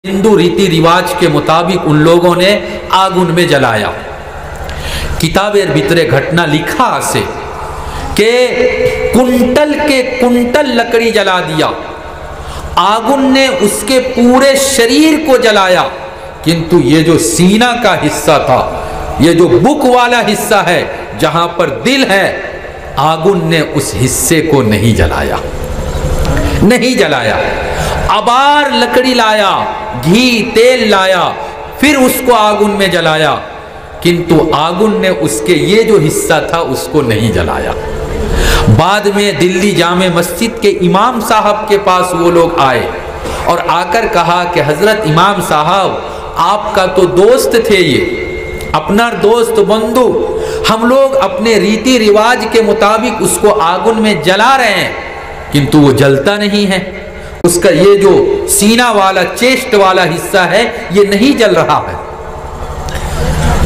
हिंदू रीति रिवाज के मुताबिक उन लोगों ने आगुन में जलाया। किताबेर भितरे घटना लिखा आसे के कुंटल के कुंटल लकड़ी जला दिया, आगुन ने उसके पूरे शरीर को जलाया, किंतु ये जो सीना का हिस्सा था, ये जो बुक वाला हिस्सा है जहां पर दिल है, आगुन ने उस हिस्से को नहीं जलाया, नहीं जलाया। अबार लकड़ी लाया, घी तेल लाया, फिर उसको आगुन में जलाया, किंतु आगुन ने उसके ये जो हिस्सा था उसको नहीं जलाया। बाद में दिल्ली जामे मस्जिद के इमाम साहब के पास वो लोग आए और आकर कहा कि हजरत इमाम साहब, आपका तो दोस्त थे, ये अपना दोस्त बंधु, हम लोग अपने रीति रिवाज के मुताबिक उसको आगुन में जला रहे हैं, किंतु वो जलता नहीं है, उसका ये जो सीना वाला चेस्ट वाला हिस्सा है ये नहीं जल रहा है।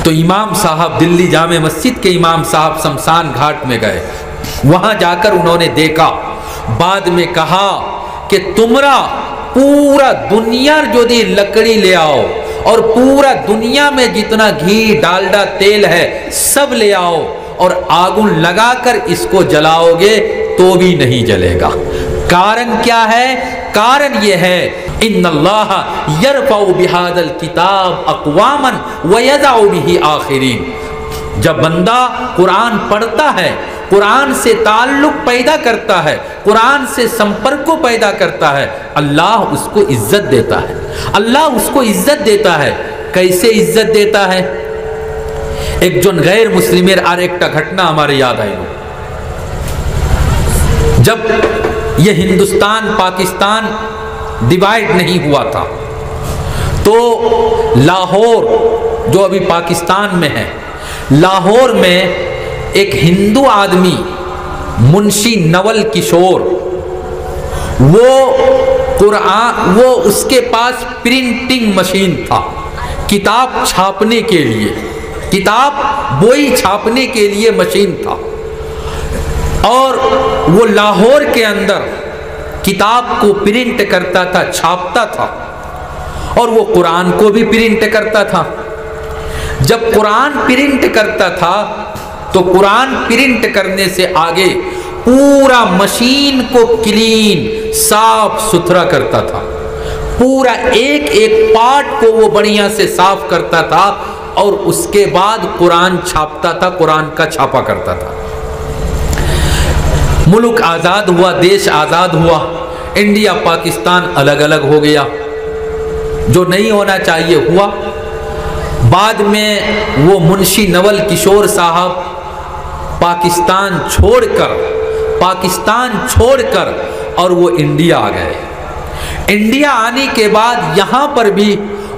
तो इमाम साहब, दिल्ली जामे मस्जिद के इमाम साहब शमशान घाट में गए, वहां जाकर उन्होंने देखा, बाद में कहा कि तुमरा पूरा दुनिया जो दी लकड़ी ले आओ और पूरा दुनिया में जितना घी डालडा तेल है सब ले आओ और आगुन लगाकर इसको जलाओगे तो भी नहीं जलेगा। कारण क्या है? कारण ये है, इन्नल्लाह यरफउ बिहादल किताब अक़वामन व यज़उ बिही आखिरीन। जब बंदा कुरान पढ़ता है, कुरान से ताल्लुक पैदा करता है, कुरान से संपर्क को पैदा करता है, अल्लाह उसको इज्जत देता है, अल्लाह उसको इज्जत देता है। कैसे इज्जत देता है? एक जन गैर मुस्लिमेर आर एक घटना हमारे याद आई। जब ये हिंदुस्तान पाकिस्तान डिवाइड नहीं हुआ था तो लाहौर जो अभी पाकिस्तान में है, लाहौर में एक हिंदू आदमी मुंशी नवल किशोर, वो उसके पास प्रिंटिंग मशीन था, किताब छापने के लिए, किताब बोई छापने के लिए मशीन था, और वो लाहौर के अंदर किताब को प्रिंट करता था, छापता था, और वो कुरान को भी प्रिंट करता था। जब कुरान प्रिंट करता था तो कुरान प्रिंट करने से आगे पूरा मशीन को क्लीन साफ सुथरा करता था, पूरा एक एक पार्ट को वो बढ़िया से साफ करता था, और उसके बाद कुरान छापता था, कुरान का छापा करता था। मुल्क आज़ाद हुआ, देश आज़ाद हुआ, इंडिया पाकिस्तान अलग अलग हो गया, जो नहीं होना चाहिए हुआ। बाद में वो मुंशी नवल किशोर साहब पाकिस्तान छोड़कर और वो इंडिया आ गए। इंडिया आने के बाद यहाँ पर भी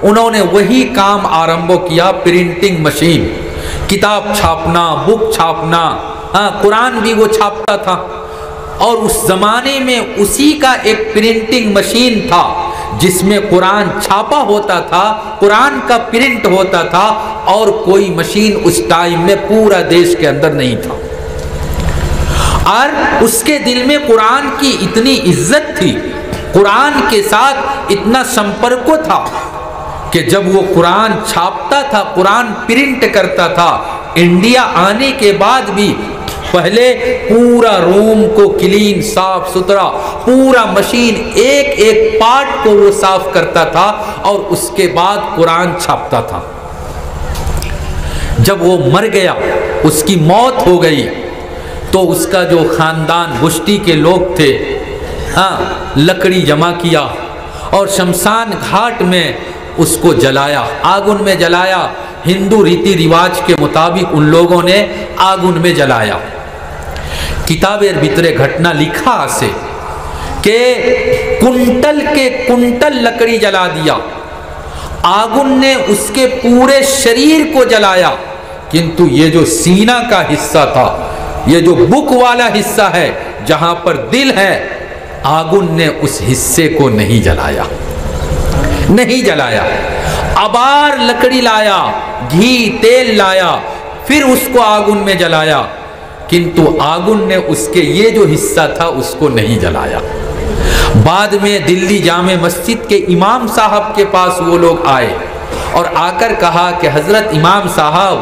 उन्होंने वही काम आरंभ किया, प्रिंटिंग मशीन, किताब छापना, बुक छापना, कुरान भी वो छापता था। और उस जमाने में उसी का एक प्रिंटिंग मशीन था जिसमें कुरान छापा होता था, कुरान का प्रिंट होता था, और कोई मशीन उस टाइम में पूरा देश के अंदर नहीं था। और उसके दिल में कुरान की इतनी इज्जत थी, कुरान के साथ इतना संपर्क था कि जब वो कुरान छापता था, कुरान प्रिंट करता था, इंडिया आने के बाद भी पहले पूरा रूम को क्लीन साफ सुथरा, पूरा मशीन एक एक पार्ट को वो साफ करता था, और उसके बाद कुरान छापता था। जब वो मर गया, उसकी मौत हो गई, तो उसका जो खानदान बुश्ती के लोग थे, लकड़ी जमा किया और शमशान घाट में उसको जलाया, आगुन में जलाया। हिंदू रीति रिवाज के मुताबिक उन लोगों ने आगुन में जलाया। किताबेर भितरे घटना लिखा आसे के कुंटल के कुंटल लकड़ी जला दिया, आगुन ने उसके पूरे शरीर को जलाया, किंतु ये जो सीना का हिस्सा था, ये जो बुक वाला हिस्सा है जहां पर दिल है, आगुन ने उस हिस्से को नहीं जलाया, नहीं जलाया। अबार लकड़ी लाया, घी तेल लाया, फिर उसको आगुन में जलाया, किंतु आगुन ने उसके ये जो हिस्सा था उसको नहीं जलाया। بعد میں دلی جامع مسجد کے امام صاحب کے پاس وہ لوگ آئے اور آ کر کہا کہ حضرت امام صاحب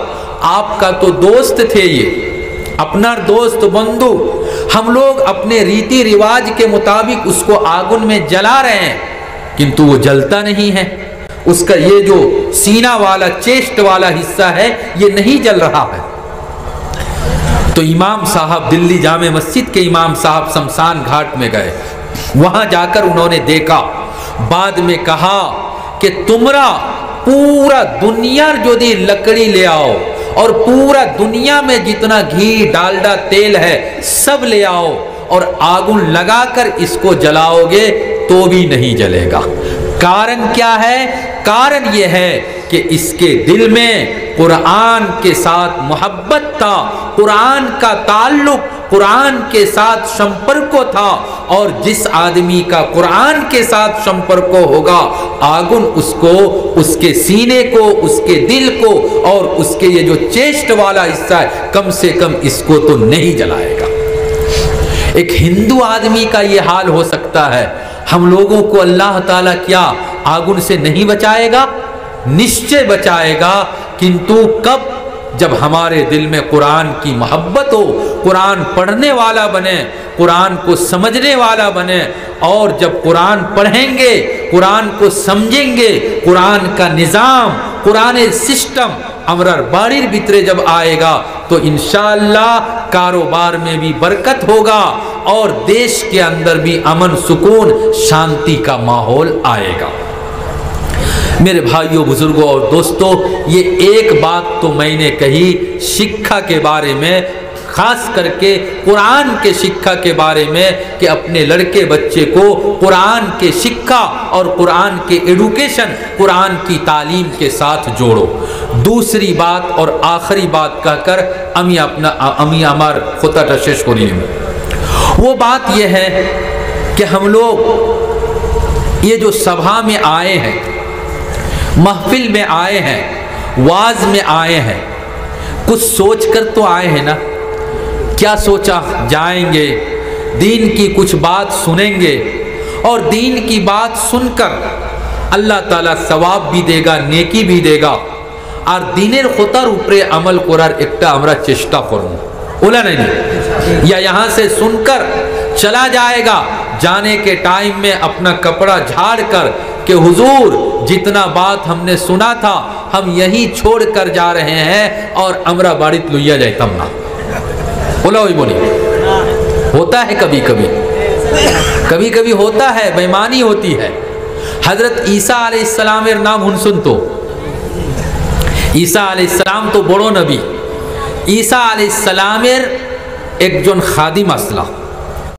آپ کا تو دوست تھے، یہ اپنا دوست بندو، ہم لوگ اپنے ریتی رواج کے مطابق اس کو آگن میں جلا رہے ہیں کنتو وہ جلتا نہیں ہے، اس کا یہ جو سینہ والا چیسٹ والا حصہ ہے یہ نہیں جل رہا ہے۔ تو امام صاحب دلی جامع مسجد کے امام صاحب شمشان گھاٹ میں گئے، وہاں جا کر انہوں نے دیکھا، بعد میں کہا کہ تمرا پورا دنیا جو دی لکڑی لے آؤ اور پورا دنیا میں جتنا گھی ڈالڈا تیل ہے سب لے آؤ اور آگن لگا کر اس کو جلاؤ گے تو بھی نہیں جلے گا۔ کارن کیا ہے؟ کارن یہ ہے کہ اس کے دل میں قرآن کے ساتھ محبت تھا، قرآن کا تعلق، قرآن کے ساتھ سمپرکو تھا، اور جس آدمی کا قرآن کے ساتھ سمپرکو ہوگا آگن اس کو، اس کے سینے کو، اس کے دل کو اور اس کے یہ جو چیسٹ والا حصہ ہے کم سے کم اس کو تو نہیں جلائے گا۔ ایک ہندو آدمی کا یہ حال ہو سکتا ہے، ہم لوگوں کو اللہ تعالیٰ کیا آگن سے نہیں بچائے گا؟ نشچے بچائے گا، کنتو کب؟ جب ہمارے دل میں قرآن کی محبت ہو، قرآن پڑھنے والا بنے، قرآن کو سمجھنے والا بنے، اور جب قرآن پڑھیں گے، قرآن کو سمجھیں گے، قرآن کا نظام، قرآن سسٹم امرر باڑیر بھیترے جب آئے گا تو انشاءاللہ کاروبار میں بھی برکت ہوگا اور دیش کے اندر بھی امن، سکون، شانتی کا ماحول آئے گا۔ میرے بھائیوں، بزرگوں اور دوستوں، یہ ایک بات تو میں نے کہی شکھا کے بارے میں، خاص کر کے قرآن کے شکھا کے بارے میں، کہ اپنے لڑکے بچے کو قرآن کے شکھا اور قرآن کے ایڈوکیشن، قرآن کی تعلیم کے ساتھ جوڑو۔ دوسری بات اور آخری بات کہہ کر امی امار خطہ تشش کریم، وہ بات یہ ہے کہ ہم لوگ یہ جو سبھا میں آئے ہیں، محفل میں آئے ہیں، واز میں آئے ہیں، کچھ سوچ کر تو آئے ہیں نا؟ کیا سوچا جائیں گے، دین کی کچھ بات سنیں گے، اور دین کی بات سن کر اللہ تعالیٰ ثواب بھی دے گا، نیکی بھی دے گا، اور دینر خطر اوپر عمل کرار ایکٹا ہمارا چیشٹا کروں اولا نہیں، یا یہاں سے سن کر چلا جائے گا، جانے کے ٹائم میں اپنا کپڑا جھاڑ کر کہ حضور جتنا بات ہم نے سنا تھا ہم یہی چھوڑ کر جا رہے ہیں اور امرا باڑیت لویا جائے تمنا بولا ہوئی بولی۔ ہوتا ہے کبھی کبھی، کبھی کبھی ہوتا ہے، بےمانی ہوتی ہے۔ حضرت عیسیٰ علیہ السلام نام ہن سن تو، عیسیٰ علیہ السلام تو بڑو نبی، عیسیٰ علیہ السلام ایک جن خادم اسلا